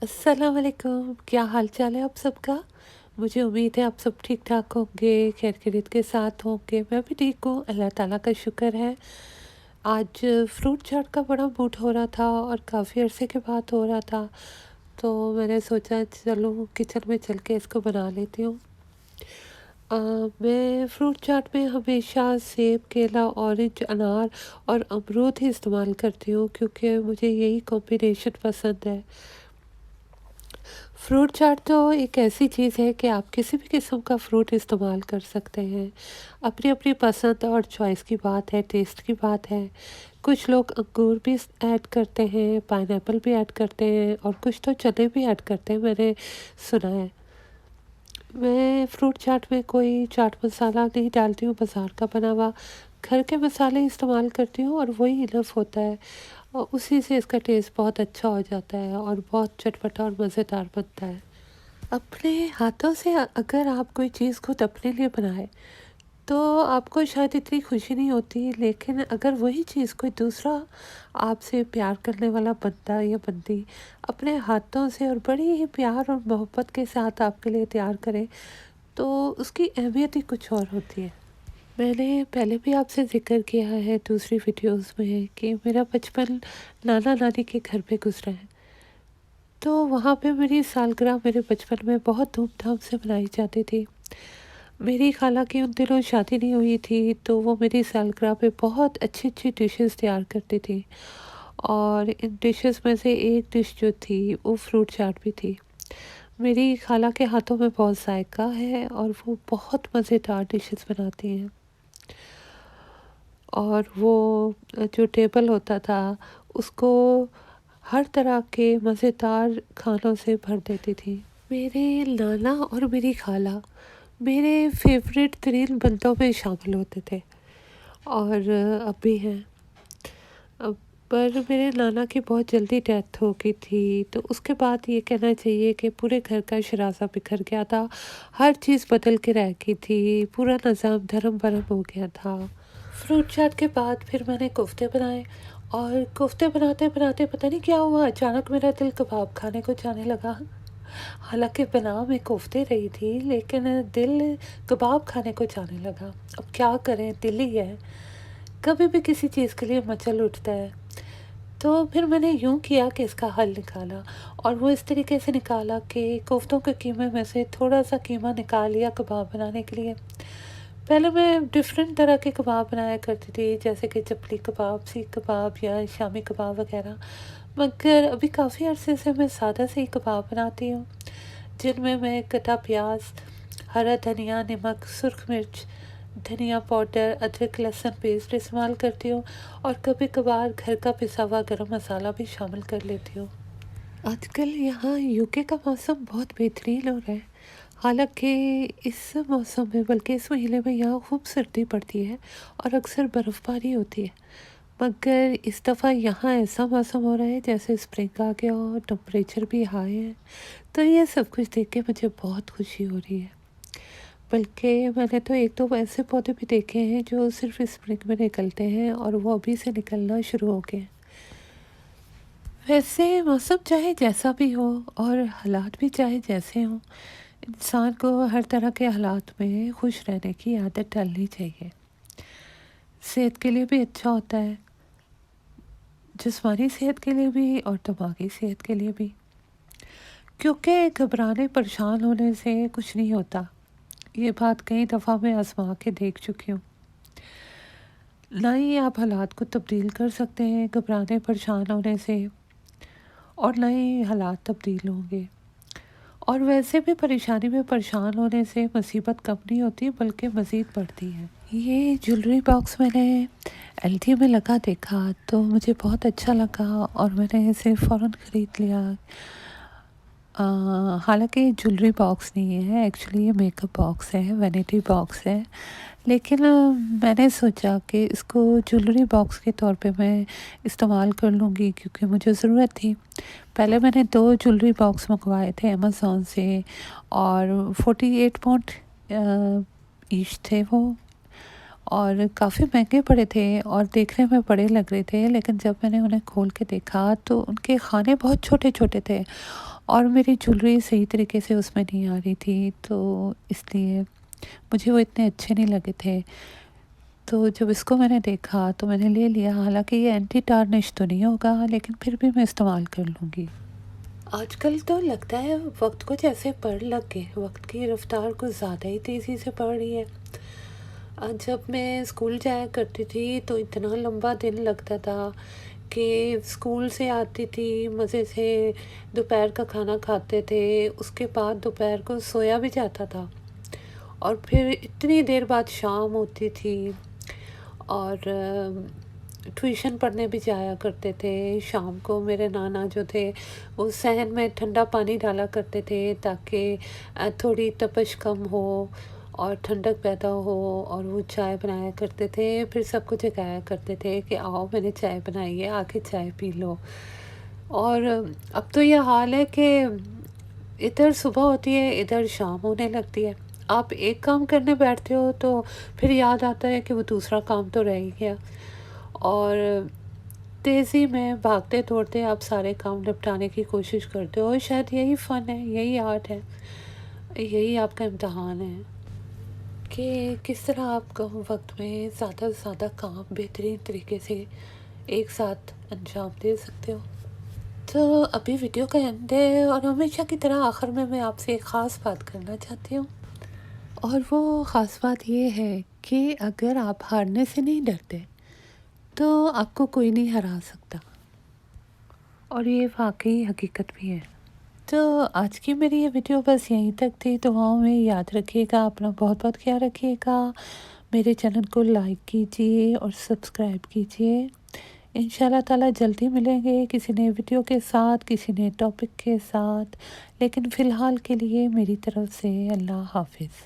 अस्सलाम वालेकुम। क्या हाल चाल है आप सबका। मुझे उम्मीद है आप सब ठीक ठाक होंगे, खैर खैरियत के साथ होंगे। मैं भी ठीक हूँ, अल्लाह ताला का शुक्र है। आज फ्रूट चाट का बड़ा मूड हो रहा था और काफ़ी अरसे के बाद हो रहा था, तो मैंने सोचा चलो किचन में चल के इसको बना लेती हूँ। मैं फ्रूट चाट में हमेशा सेब, केला, ऑरेंज, अनार और अमरूद ही इस्तेमाल करती हूँ क्योंकि मुझे यही कॉम्बिनेशन पसंद है। फ्रूट चाट तो एक ऐसी चीज़ है कि आप किसी भी किस्म का फ्रूट इस्तेमाल कर सकते हैं। अपनी अपनी पसंद और चॉइस की बात है, टेस्ट की बात है। कुछ लोग अंगूर भी ऐड करते हैं, पाइनएप्पल भी ऐड करते हैं और कुछ तो चने भी ऐड करते हैं, मैंने सुना है। मैं फ्रूट चाट में कोई चाट मसाला नहीं डालती हूँ, बाज़ार का बना हुआ घर के मसाले इस्तेमाल करती हूँ और वही इनफ होता है और उसी से इसका टेस्ट बहुत अच्छा हो जाता है और बहुत चटपटा और मज़ेदार बनता है। अपने हाथों से अगर आप कोई चीज़ खुद अपने लिए बनाए तो आपको शायद इतनी खुशी नहीं होती, लेकिन अगर वही चीज़ कोई दूसरा आपसे प्यार करने वाला बंदा या बंदी अपने हाथों से और बड़ी ही प्यार और मोहब्बत के साथ आपके लिए तैयार करे तो उसकी अहमियत ही कुछ और होती है। मैंने पहले भी आपसे ज़िक्र किया है दूसरी वीडियोस में कि मेरा बचपन नाना नानी के घर पे गुजरा है, तो वहाँ पे मेरी सालगिरह मेरे बचपन में बहुत धूमधाम से मनाई जाती थी। मेरी खाला की उन दिनों शादी नहीं हुई थी, तो वो मेरी सालगिरह पे बहुत अच्छी अच्छी डिशेस तैयार करती थी और इन डिशेस में से एक डिश जो थी वो फ्रूट चाट भी थी। मेरी खाला के हाथों में बहुत जायका है और वो बहुत मज़ेदार डिशेस बनाती हैं और वो जो टेबल होता था उसको हर तरह के मज़ेदार खानों से भर देती थी। मेरे नाना और मेरी खाला मेरे फेवरेट तरीन बंदों में शामिल होते थे और अब भी हैं। अब पर मेरे नाना की बहुत जल्दी डेथ हो गई थी, तो उसके बाद ये कहना चाहिए कि पूरे घर का शरासा बिखर गया था। हर चीज़ बदल के रह गई थी, पूरा निज़ाम धर्म भरम हो गया था। फ्रूट चाट के बाद फिर मैंने कोफ्ते बनाए और कोफ्ते बनाते बनाते पता नहीं क्या हुआ, अचानक मेरा दिल कबाब खाने को जाने लगा। हालांकि बना मैं कोफ्ते रही थी, लेकिन दिल कबाब खाने को जाने लगा। अब क्या करें, दिल ही है, कभी भी किसी चीज़ के लिए मचल उठता है। तो फिर मैंने यूँ किया कि इसका हल निकाला और वो इस तरीके से निकाला कि कोफ्तों के कीमे में से थोड़ा सा कीमा निकाल लिया कबाब बनाने के लिए। पहले मैं डिफरेंट तरह के कबाब बनाया करती थी, जैसे कि चपली कबाब, सीख कबाब या शामी कबाब वगैरह, मगर अभी काफ़ी अरसे से मैं सादा से ही कबाब बनाती हूँ, जिनमें मैं कटा प्याज, हरा धनिया, नमक, सुर्ख मिर्च, धनिया पाउडर, अदरक लहसुन पेस्ट इस्तेमाल करती हूँ और कभी कभार घर का पिसा हुआ गरम मसाला भी शामिल कर लेती हूँ। आजकल यहाँ यूके का मौसम बहुत बेहतरीन हो रहा है। हालांकि इस मौसम में, बल्कि इस महीने में यहाँ खूब सर्दी पड़ती है और अक्सर बर्फ़बारी होती है, मगर इस दफ़ा यहाँ ऐसा मौसम हो रहा है जैसे स्प्रिंग आ गया हो, टेम्परेचर भी हाई है। तो ये सब कुछ देख के मुझे बहुत खुशी हो रही है। बल्कि मैंने तो एक दो ऐसे पौधे भी देखे हैं जो सिर्फ स्प्रिंग में निकलते हैं और वो अभी से निकलना शुरू हो गए हैं। वैसे मौसम चाहे जैसा भी हो और हालात भी चाहे जैसे हों, इंसान को हर तरह के हालात में खुश रहने की आदत डालनी चाहिए। सेहत के लिए भी अच्छा होता है, जिस्मानी सेहत के लिए भी और दिमागी सेहत के लिए भी, क्योंकि घबराने परेशान होने से कुछ नहीं होता। ये बात कई दफ़ा मैं आजमा के देख चुकी हूँ। ना ही आप हालात को तब्दील कर सकते हैं घबराने परेशान होने से, और ना ही हालात तब्दील होंगे। और वैसे भी परेशानी में परेशान होने से मुसीबत कम नहीं होती बल्कि मज़ीद बढ़ती है। ये ज्वेलरी बॉक्स मैंने एलडी में लगा देखा तो मुझे बहुत अच्छा लगा और मैंने इसे फ़ौरन ख़रीद लिया। हालांकि ज्वेलरी बॉक्स नहीं है, एक्चुअली ये मेकअप बॉक्स है, वैनिटी बॉक्स है, लेकिन मैंने सोचा कि इसको ज्वेलरी बॉक्स के तौर पे मैं इस्तेमाल कर लूँगी क्योंकि मुझे ज़रूरत थी। पहले मैंने 2 ज्वेलरी बॉक्स मंगवाए थे अमेज़ॉन से और 48 पाउंड ईच थे वो, और काफ़ी महंगे पड़े थे और देखने में बड़े लग रहे थे, लेकिन जब मैंने उन्हें खोल के देखा तो उनके खाने बहुत छोटे छोटे थे اور میری جولری صحیح طریقے سے اس میں نہیں آ رہی تھی، تو اس لیے مجھے وہ اتنے اچھے نہیں لگے تھے۔ تو جب اس کو میں نے دیکھا تو میں نے لے لیا، حالانکہ یہ اینٹی ٹارنش تو نہیں ہوگا لیکن پھر بھی میں استعمال کر لوں گی۔ آج کل تو لگتا ہے وقت کو جیسے پڑھ لگ گئے، وقت کی رفتار کچھ زیادہ ہی تیزی سے بڑھ رہی ہے۔ جب میں اسکول جایا کرتی تھی تو اتنا لمبا دن لگتا تھا کہ اسکول سے آتی تھی، مزے سے دوپہر کا کھانا کھاتے تھے، اس کے بعد دوپہر کو سویا بھی جاتا تھا، اور پھر اتنی دیر بعد شام ہوتی تھی، اور ٹیوشن پڑھنے بھی جایا کرتے تھے۔ شام کو میرے نانا جو تھے وہ صحن میں ٹھنڈا پانی ڈالا کرتے تھے تاکہ تھوڑی تپش کم ہو اور ٹھنڈک پیدا ہو، اور وہ چائے بنایا کرتے تھے، پھر سب کو جگایا کرتے تھے کہ آؤ میں نے چائے بنائی ہے، آ کے چائے پی لو۔ اور اب تو یہ حال ہے کہ ادھر صبح ہوتی ہے، ادھر شام ہونے لگتی ہے۔ آپ ایک کام کرنے بیٹھتے ہو تو پھر یاد آتا ہے کہ وہ دوسرا کام تو رہ ہی گیا، اور تیزی میں بھاگتے دوڑتے آپ سارے کام نپٹانے کی کوشش کرتے ہو۔ شاید یہی فن ہے، یہی آرٹ ہے، یہی آپ کا امتحان ہے کہ کس طرح آپ کم وقت میں زیادہ سے زیادہ کام بہترین طریقے سے ایک ساتھ انجام دے سکتے ہو۔ تو ابھی ویڈیو کا اینڈ ہے، اور ہمیشہ کی طرح آخر میں آپ سے ایک خاص بات کرنا چاہتی ہوں، اور وہ خاص بات یہ ہے کہ اگر آپ ہارنے سے نہیں ڈرتے تو آپ کو کوئی نہیں ہرا سکتا، اور یہ واقعی حقیقت بھی ہے۔ تو آج کی میری یہ ویڈیو بس یہیں تک تھی۔ دعاؤں میں یاد رکھیے گا، اپنا بہت بہت خیال رکھیے گا، میرے چینل کو لائک کیجیے اور سبسکرائب کیجیے۔ انشاءاللہ تعالیٰ جلدی ملیں گے کسی نئے ویڈیو کے ساتھ، کسی نئے ٹاپک کے ساتھ، لیکن فی الحال کے لیے میری طرف سے اللہ حافظ۔